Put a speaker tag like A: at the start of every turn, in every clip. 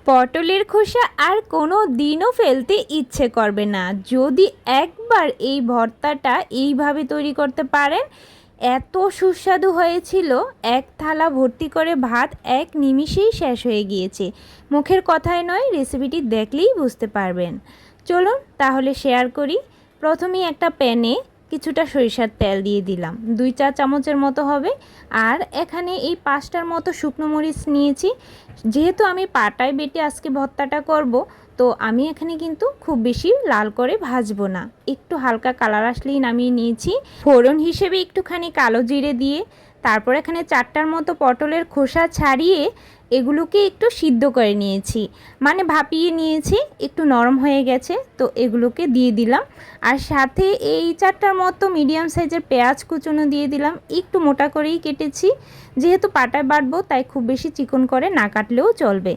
A: পটলের খোসা আর কোনো দিনও ফেলতে ইচ্ছে করবে না যদি একবার এই ভর্তাটা এইভাবে তৈরি করতে পারেন। এত সুস্বাদু হয়েছিল, এক থালা ভর্তি করে ভাত এক নিমিষেই শেষ হয়ে গিয়েছে। মুখের কথায় নয়, রেসিপিটি দেখলেই বুঝতে পারবেন। চলুন তাহলে শেয়ার করি। প্রথমেই একটা প্যানে কিছুটা সরিষার তেল দিয়ে দিলাম, 2 চা চামচের মতো হবে। আর এখানে এই 5টার মতো শুকনো মরিচ নিয়েছি। যেহেতু আমি পাটায় বেটে আজকে ভর্তাটা করব, তো আমি এখানে কিন্তু খুব বেশি লাল করে ভাজবো না, একটু হালকা কালার আসলেই নামিয়ে নিয়েছি। ফোড়ন হিসেবে একটুখানি কালো জিরে দিয়ে তারপর এখানে 4টার মতো পটলের খোসা ছাড়িয়ে এগুলোকে একটু সিদ্ধ করে নিয়েছি, মানে ভাপিয়ে নিয়েছি, একটু নরম হয়ে গেছে, তো এগুলোকে দিয়ে দিলাম। আর সাথে এই 4টার মতো মিডিয়াম সাইজের পেঁয়াজ কুচনো দিয়ে দিলাম, একটু মোটা করেই কেটেছি। যেহেতু পাটায় বাটবো তাই খুব বেশি চিকন করে না কাটলেও চলবে।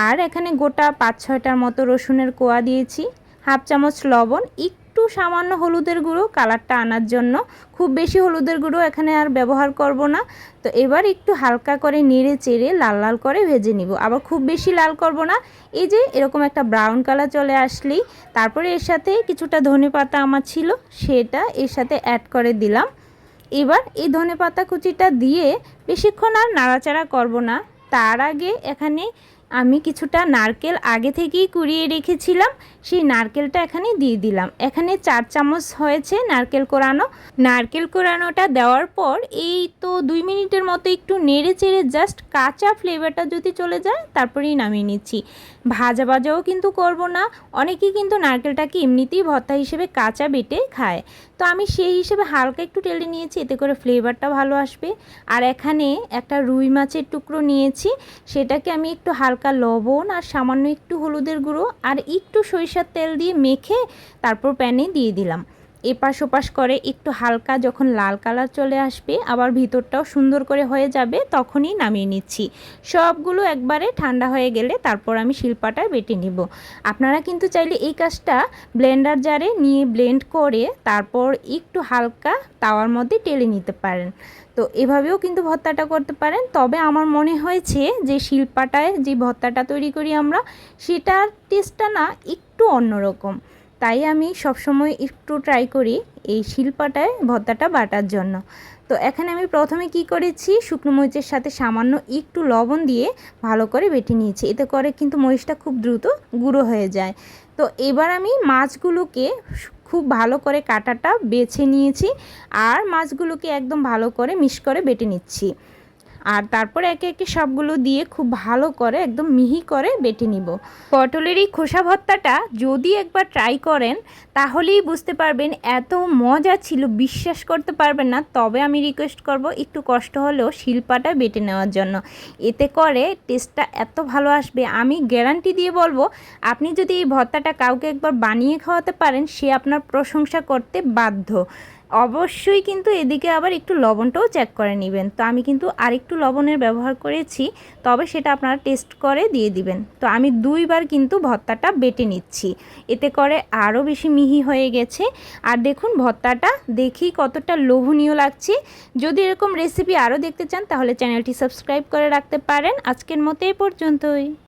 A: আর এখানে গোটা 5-6টার মতো রসুনের কোয়া দিয়েছি, হাফ চামচ লবণ, একটু সামান্য হলুদের গুঁড়ো কালারটা আনার জন্য। খুব বেশি হলুদের গুঁড়ো এখানে আর ব্যবহার করব না। তো এবার একটু হালকা করে নেড়ে চেড়ে লাল লাল করে ভেজে নিব, আবার খুব বেশি লাল করব না। এই যে এরকম একটা ব্রাউন কালার চলে আসলেই তারপরে এর সাথে কিছুটা ধনেপাতা আমার ছিল, সেটা এর সাথে অ্যাড করে দিলাম। এবার এই ধনেপাতা কুচিটা দিয়ে বেশিক্ষণ আর নাড়াচাড়া করব না। তার আগে এখানে আমি কিছুটা নারকেল আগে থেকেই কুড়িয়ে রেখেছিলাম, সেই নারকেলটা এখানে দিয়ে দিলাম। এখানে 4 চামচ হয়েছে নারকেল কোরানো। নারকেল কোরানোটা দেওয়ার পর এই তো 2 মিনিটের মতো একটু নেড়ে চেড়ে জাস্ট কাঁচা ফ্লেভারটা যদি চলে যায় তারপরেই নামিয়ে নিচ্ছি। ভাজা ভাজাও কিন্তু করব না। অনেকেই কিন্তু নারকেলটাকে এমনিতেই ভর্তা হিসেবে কাঁচা বেটে খায়, তো আমি সেই হিসেবে হালকা একটু টেলে নিয়েছি, এতে করে ফ্লেভারটা ভালো আসবে। আর এখানে একটা রুই মাছের টুকরো নিয়েছি, সেটাকে আমি একটু হালকা লবণ আর সামান্য একটু হলুদের গুঁড়ো আর একটু সরিষার তেল দিয়ে মেখে তারপর প্যানে দিয়ে দিলাম। এপাশ ওপাশ করে একটু হালকা যখন লাল কালার চলে আসবে, আবার ভিতরটাও সুন্দর করে হয়ে যাবে, তখনই নামিয়ে নিচ্ছি। সবগুলো একবারে ঠান্ডা হয়ে গেলে তারপর আমি শিলপাটায় বেটে নিব। আপনারা কিন্তু চাইলে এই কাজটা ব্লেন্ডার জারে নিয়ে ব্লেন্ড করে তারপর একটু হালকা তাওয়ার মধ্যে টেলে নিতে পারেন। তো এভাবেও কিন্তু ভর্তাটা করতে পারেন। তবে আমার মনে হয়েছে যে শিলপাটায় যে ভর্তাটা তৈরি করি আমরা, সেটার টেস্টটা না একটু অন্যরকম, তাই আমি সবসময় একটু ট্রাই করি এই শিলপাটায় ভর্তাটা বাটার জন্য। তো এখানে আমি প্রথমে কি করেছি, শুকনো মরিচের সাথে সামান্য একটু লবণ দিয়ে ভালো করে বেটে নিয়েছি, এতে করে কিন্তু মরিচটা খুব দ্রুত গুঁড়ো হয়ে যায়। তো এবার আমি মাছগুলোকে খুব ভালো করে কাঁটাটা বেছে নিয়েছি আর মাছগুলোকে একদম ভালো করে মিক্স করে বেটে নিচ্ছি। আর তারপরে একে একে সবগুলো দিয়ে খুব ভালো করে একদম মিহি করে বেটে নিব। পটলের এই খোসা ভর্তাটা যদি একবার ট্রাই করেন তাহলেই বুঝতে পারবেন এত মজা ছিল, বিশ্বাস করতে পারবেন না। তবে আমি রিকোয়েস্ট করব একটু কষ্ট হলেও শিলপাটা বেটে নেওয়ার জন্য, এতে করে টেস্টটা এত ভালো আসবে। আমি গ্যারান্টি দিয়ে বলবো, আপনি যদি এই ভর্তাটা কাউকে একবার বানিয়ে খাওয়াতে পারেন, সে আপনার প্রশংসা করতে বাধ্য। অবশ্যই কিন্তু এদিকে আবার একটু লবণটাও চেক করে নেবেন। তো আমি কিন্তু আরেকটু লবণের ব্যবহার করেছি, তবে সেটা আপনারা টেস্ট করে দিয়ে দিবেন। তো আমি 2বার কিন্তু ভর্তাটা বেটে নিচ্ছি, এতে করে আরও বেশি মিহি হয়ে গেছে। আর দেখুন ভর্তাটা দেখেই কতটা লোভনীয় লাগছে। যদি এরকম রেসিপি আরও দেখতে চান তাহলে চ্যানেলটি সাবস্ক্রাইব করে রাখতে পারেন। আজকের মতো এ পর্যন্তই।